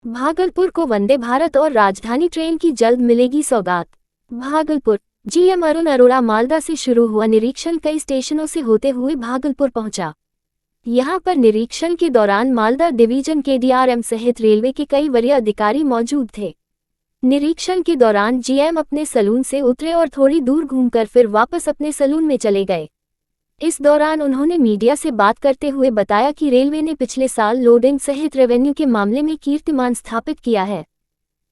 भागलपुर को वंदे भारत और राजधानी ट्रेन की जल्द मिलेगी सौगात। भागलपुर जीएम अरुण अरोड़ा मालदा से शुरू हुआ निरीक्षण कई स्टेशनों से होते हुए भागलपुर पहुंचा। यहां पर निरीक्षण के दौरान मालदा डिवीजन के डीआरएम सहित रेलवे के कई वरीय अधिकारी मौजूद थे। निरीक्षण के दौरान जीएम अपने सलून से उतरे और थोड़ी दूर घूमकर फिर वापस अपने सलून में चले गए। इस दौरान उन्होंने मीडिया से बात करते हुए बताया कि रेलवे ने पिछले साल लोडिंग सहित रेवेन्यू के मामले में कीर्तिमान स्थापित किया है,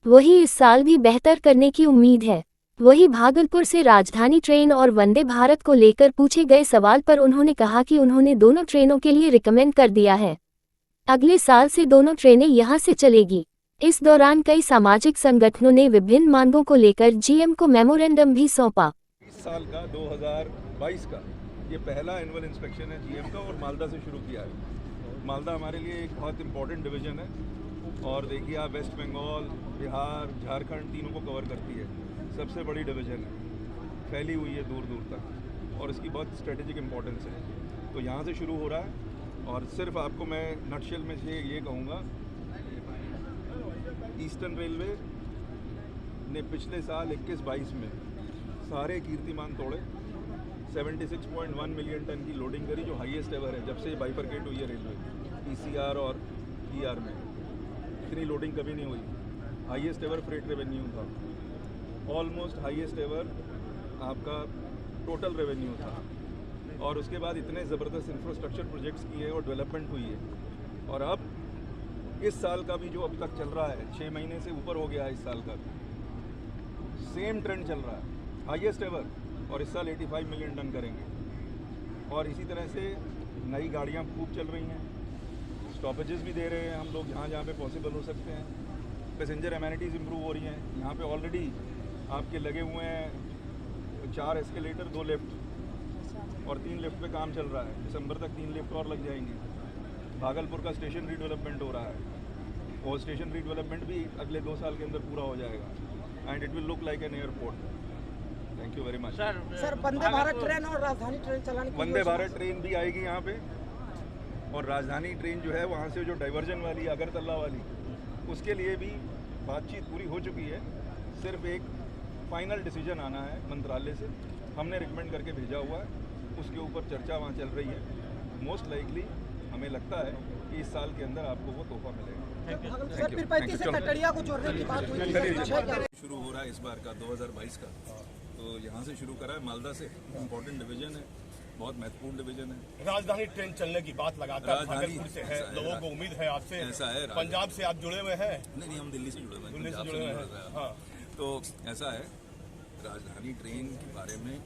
वही इस साल भी बेहतर करने की उम्मीद है। वही भागलपुर से राजधानी ट्रेन और वंदे भारत को लेकर पूछे गए सवाल पर उन्होंने कहा कि उन्होंने दोनों ट्रेनों के लिए रिकमेंड कर दिया है। अगले साल से दोनों ट्रेनें यहां से चलेगी। इस दौरान कई सामाजिक संगठनों ने विभिन्न मांगों को लेकर जीएम को मेमोरेंडम भी सौंपा। इस साल का 2022 का ये पहला एनुअल इंस्पेक्शन है जीएम का और मालदा से शुरू किया है। मालदा हमारे लिए एक बहुत इंपॉर्टेंट डिवीज़न है और देखिए आप वेस्ट बंगाल, बिहार, झारखंड तीनों को कवर करती है। सबसे बड़ी डिवीज़न है, फैली हुई है दूर दूर तक और इसकी बहुत स्ट्रेटेजिक इम्पोर्टेंस है। तो यहाँ से शुरू हो रहा है और सिर्फ आपको मैं नटशेल में से ये कहूँगा, ईस्टर्न रेलवे ने पिछले साल 21-22 में सारे कीर्तिमान तोड़े। 76.1 मिलियन टन की लोडिंग करी, जो हाईएस्ट एवर है जब से बाइफरकेट हुई है रेलवे पीसीआर और ईआर में। इतनी लोडिंग कभी नहीं हुई। हाईएस्ट एवर फ्रेट रेवेन्यू था, ऑलमोस्ट हाईएस्ट एवर आपका टोटल रेवेन्यू था। और उसके बाद इतने ज़बरदस्त इंफ्रास्ट्रक्चर प्रोजेक्ट्स किए और डेवलपमेंट हुई है। और अब इस साल का भी जो अब तक चल रहा है, 6 महीने से ऊपर हो गया है इस साल का, सेम ट्रेंड चल रहा है, हाईएस्ट एवर। और इस साल 85 मिलियन टन करेंगे। और इसी तरह से नई गाड़ियाँ खूब चल रही हैं, स्टॉपेजेस भी दे रहे हैं हम लोग जहाँ पे पॉसिबल हो सकते हैं। पैसेंजर एमेनिटीज़ इंप्रूव हो रही हैं। यहाँ पे ऑलरेडी आपके लगे हुए हैं 4 एस्केलेटर, 2 लिफ्ट और 3 लिफ्ट पे काम चल रहा है। दिसंबर तक 3 लिफ्ट और लग जाएंगे। भागलपुर का स्टेशन रीडेवलपमेंट हो रहा है और स्टेशन रीडेवलपमेंट भी अगले 2 साल के अंदर पूरा हो जाएगा and it will look like an airport. Thank you very much. Sir Vande Bharat train और राजधानी ट्रेन चलाने की वंदे भारत ट्रेन भी आएगी यहाँ पे और राजधानी ट्रेन जो है वहाँ से जो डाइवर्जन वाली अगरतला वाली, उसके लिए भी बातचीत पूरी हो चुकी है। सिर्फ एक फाइनल डिसीजन आना है मंत्रालय से, हमने रिकमेंड करके भेजा हुआ है, उसके ऊपर चर्चा वहाँ चल रही है। मोस्ट लाइकली हमें लगता है कि इस साल के अंदर आपको वो तोहफा मिलेगा। शुरू हो रहा है इस बार का 2022 का, तो यहाँ से शुरू करा है। मालदा से इम्पोर्टेंट डिवीजन है, बहुत महत्वपूर्ण डिवीजन है। राजधानी ट्रेन चलने की बात लगातार भागलपुर से है, लोगों को उम्मीद है आपसे। ऐसा है, पंजाब से आप जुड़े हुए हैं? नहीं, हम दिल्ली से जुड़े हुए हैं। दिल्ली से जुड़े हुए हैं, हाँ। तो ऐसा है, राजधानी ट्रेन के बारे में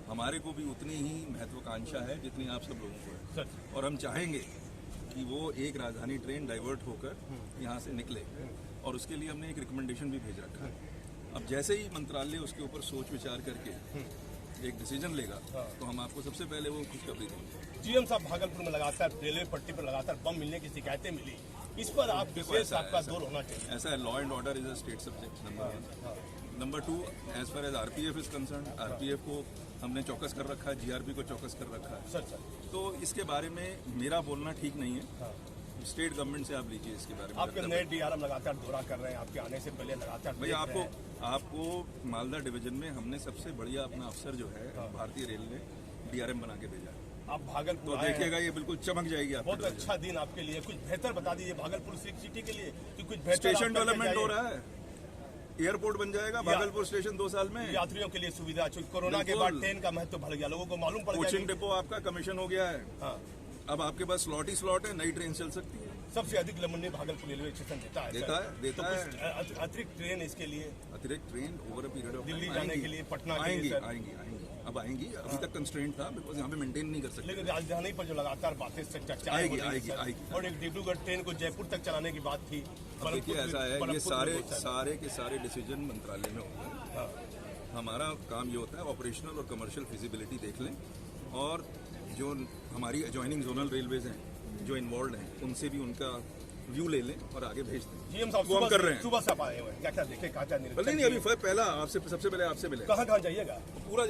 हमारे को भी उतनी ही महत्वाकांक्षा है जितनी आप सब लोगों को है। और हम चाहेंगे कि वो एक राजधानी ट्रेन डाइवर्ट होकर यहाँ से निकले और उसके लिए हमने एक रिकमेंडेशन भी भेज रखा है। अब जैसे ही मंत्रालय उसके ऊपर सोच विचार करके एक डिसीजन लेगा तो हम आपको सबसे पहले वो खुशखबरी देंगे। जीएम साहब, भागलपुर में लगातार रेलवे पट्टी पर लगातार बम मिलने की शिकायतें मिली, इस पर आप विशेष आपका जोर होना चाहिए। ऐसा है, law and order is a state subject, number 1। Number 2, as far as RPF is concern, RPF को हमने चौकस कर रखा है, जीआरपी को चौकस कर रखा है। सर तो इसके बारे में मेरा बोलना ठीक नहीं है। स्टेट गवर्नमेंट से आप लीजिए इसके बारे में। आपके नए डीआरएम लगातार दौरा कर रहे हैं, आपके आने से पहले लगातार भैया आपको मालदा डिवीजन में हमने सबसे बढ़िया अपना अफसर जो है भारतीय रेल ने डीआरएम बना के भेजा है। आप भागलपुर तो देखिएगा, ये बिल्कुल चमक जाएगी। बहुत अच्छा दिन आपके लिए। कुछ बेहतर बता दीजिए भागलपुर सिटी के लिए कि कुछ बेहतर। स्टेशन डेवलपमेंट हो रहा है, एयरपोर्ट बन जाएगा भागलपुर स्टेशन 2 साल में। यात्रियों के लिए सुविधा, कोरोना के बाद ट्रेन का महत्व बढ़ गया, लोगों को मालूम पड़ गया। कोचिंग डिपो आपका कमीशन हो गया है, अब आपके पास स्लॉट ही स्लॉट है, नई ट्रेन चल सकती है। सबसे अधिक लमनी भागलपुर रेलवे स्टेशन देता है। अतिरिक्त ट्रेन इसके लिए, अतिरिक्त train over a period of Delhi जाने के लिए, पटना आएंगी। अब आएंगी, अभी तक कंस्ट्रेंट था बिकॉज यहाँ पे मेंटेन नहीं कर सकते। लेकिन राजधानी पर जो लगातार बातें चर्चा आएगी। और एक डिब्रूगढ़ ट्रेन को जयपुर तक चलाने की बात थी। देखिए ऐसा है, ये सारे के सारे डिसीजन मंत्रालय में होते हैं। हमारा काम ये होता है ऑपरेशनल और कमर्शियल फिजिबिलिटी देख लें और जो हमारी एडजॉइनिंग जोनल रेलवेज हैं जो इन्वॉल्व हैं उनसे भी उनका व्यू ले लें और आगे भेज दें। जीएम साहब वो हम कर रहे हैं। सुबह से आप आए हुए हैं, क्या देखे, क्या नहीं, अभी पहला आपसे सबसे पहले आपसे मिले। कहाँ जाइएगा? पूरा